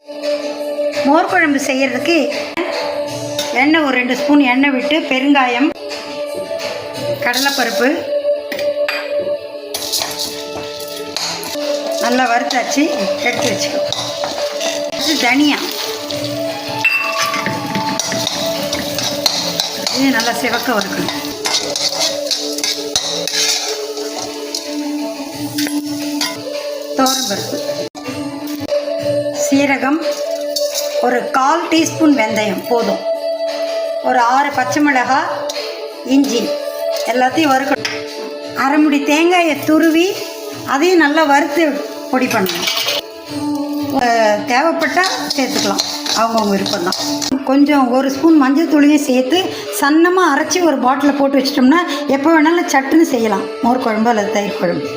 மோர் குழம்பு செய்கிறதுக்கு எண்ணெய் ஒரு 2 ஸ்பூன் எண்ணெய் விட்டு பெருங்காயம், கடலைப்பருப்பு நல்லா வறுத்தாச்சு எடுத்து வச்சுக்கோ. இது தனியா, இது நல்லா சிவக்க வறுக்கணும். துவரம்பருப்பு, சீரகம், ஒரு 1/4 டீஸ்பூன் வெந்தயம் போதும், ஒரு 6 பச்சை மிளகாய், இஞ்சி எல்லாத்தையும் வறுக்கணும். அரை முடி தேங்காயை துருவி அதையும் நல்லா வறுத்து பொடி பண்ணணும். தேவைப்பட்டால் சேர்த்துக்கலாம், அவங்கவுங்க விருப்பம் தான். கொஞ்சம் 1 ஸ்பூன் மஞ்சள் தூளையும் சேர்த்து சன்னமாக அரைச்சி ஒரு பாட்டிலில் போட்டு வச்சிட்டோம்னா எப்போ வேணாலும் சட்டுன்னு செய்யலாம் மோர் குழம்பு அல்லது தயிர் குழம்பு.